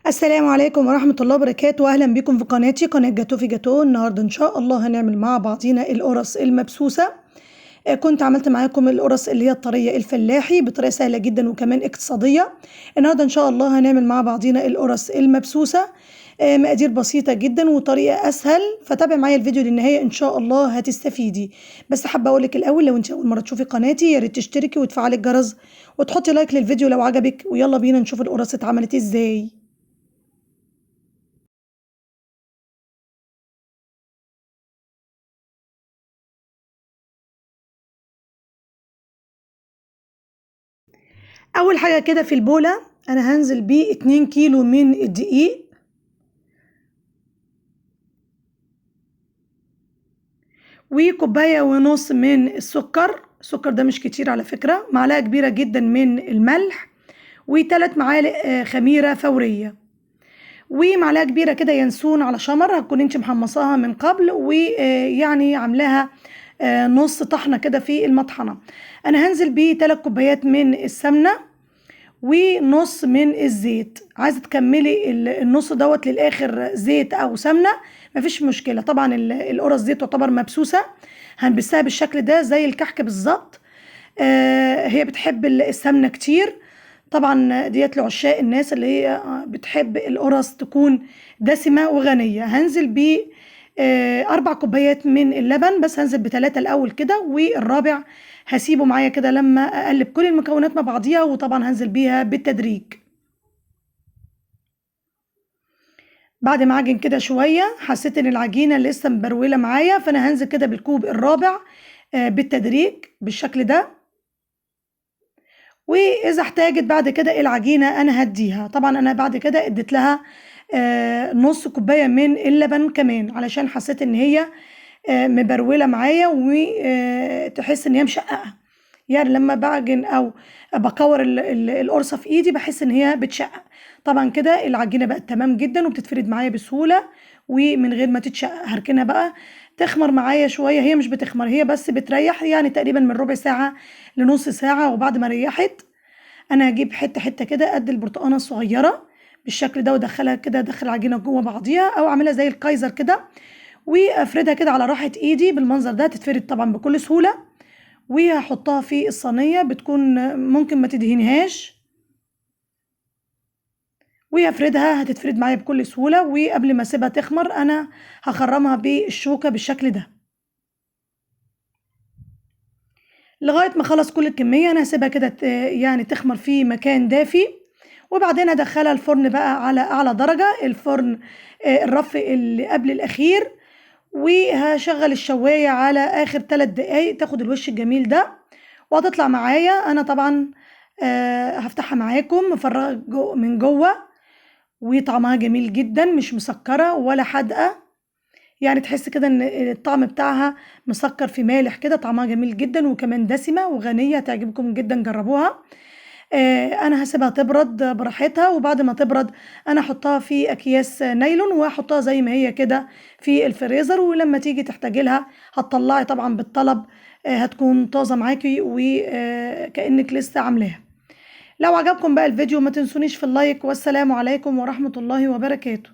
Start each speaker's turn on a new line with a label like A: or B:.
A: السلام عليكم ورحمة الله وبركاته. أهلا بكم في قناتي قناة جاتو في جاتو. النهاردة إن شاء الله هنعمل مع بعضينا القرص المبسوسة. كنت عملت معاكم القرص اللي هي الطرية الفلاحي بطريقة سهلة جدا وكمان اقتصادية. النهاردة إن شاء الله هنعمل مع بعضينا القرص المبسوسة. مقادير بسيطة جدا وطريقة أسهل، فتابع معايا الفيديو للنهاية إن شاء الله هتستفيدي. بس حابة أقولك الأول، لو أنت أول مرة تشوفي قناتي يا ريت تشتركي وتفعلي الجرس وتحطي لايك للفيديو لو عجبك، ويلا بينا نشوف القرص اتعملت إزاي. اول حاجه كده في البوله انا هنزل بيه 2 كيلو من الدقيق، وكوبايه ونص من السكر ده مش كتير على فكره، معلقه كبيره جدا من الملح، و3 معالق خميره فوريه، ومعلقه كبيره كده ينسون على شمر هتكون انت محمصاها من قبل، ويعني عاملاها نص طحنه كده في المطحنه. انا هنزل بيه 3 كوبايات من السمنه ونص من الزيت. عايزه تكملي النص دوت للاخر زيت او سمنه مفيش مشكله. طبعا القرص دي تعتبر مبسوسه، هنبسها بالشكل ده زي الكحك بالظبط. هي بتحب السمنه كتير طبعا، ديت لعشاق الناس اللي هي بتحب القرص تكون دسمه وغنيه. هنزل ب 4 كوبايات من اللبن، بس هنزل ب3 الاول كده، والرابع هسيبه معايا كده لما اقلب كل المكونات مع بعضيها، وطبعا هنزل بيها بالتدريج. بعد ما اعجن كده شويه حسيت ان العجينه لسه مبروله معايا، فانا هنزل كده بالكوب الرابع بالتدريج بالشكل ده. واذا احتاجت بعد كده العجينه انا هديها. طبعا انا بعد كده اديت لها نص كوبايه من اللبن كمان، علشان حسيت ان هي مبروله معايا وتحس ان هي مشققه. يعني لما بعجن او بكور القرصه في ايدي بحس ان هي بتشقق. طبعا كده العجينه بقت تمام جدا وبتتفرد معايا بسهوله ومن غير ما تتشقق. هركنها بقى تخمر معايا شويه، هي مش بتخمر، هي بس بتريح يعني تقريبا من ربع ساعه لنص ساعه. وبعد ما ريحت انا هجيب حته حته كده قد البرتقانه الصغيره بالشكل ده، وادخلها كده ادخل العجينه جوه بعضيها او اعملها زي الكايزر كده، وافردها كده على راحه ايدي بالمنظر ده. تتفرد طبعا بكل سهوله، وهحطها في الصينيه بتكون ممكن ما تدهنهاش، وهفردها هتتفرد معايا بكل سهوله. وقبل ما اسيبها تخمر انا هخرمها بالشوكه بالشكل ده لغايه ما اخلص كل الكميه. انا هسيبها كده يعني تخمر في مكان دافي، وبعدين ادخلها الفرن بقى على اعلى درجه، الفرن الرف اللي قبل الاخير، وهشغل الشوايه على اخر 3 دقايق تاخد الوش الجميل ده وهتطلع معايا. انا طبعا هفتحها معاكم مفرغه من جوه، وطعمها جميل جدا، مش مسكره ولا حادقه، يعني تحس كده ان الطعم بتاعها مسكر في مالح كده. طعمها جميل جدا وكمان دسمه وغنيه، تعجبكم جدا، جربوها. انا هسيبها تبرد براحتها، وبعد ما تبرد انا احطها في اكياس نايلون واحطها زي ما هي كده في الفريزر، ولما تيجي تحتاجي لها هتطلعي طبعا بالطلب، هتكون طازه معاكي وكأنك لسه عاملاها. لو عجبكم بقى الفيديو ما تنسونيش في اللايك، والسلام عليكم ورحمة الله وبركاته.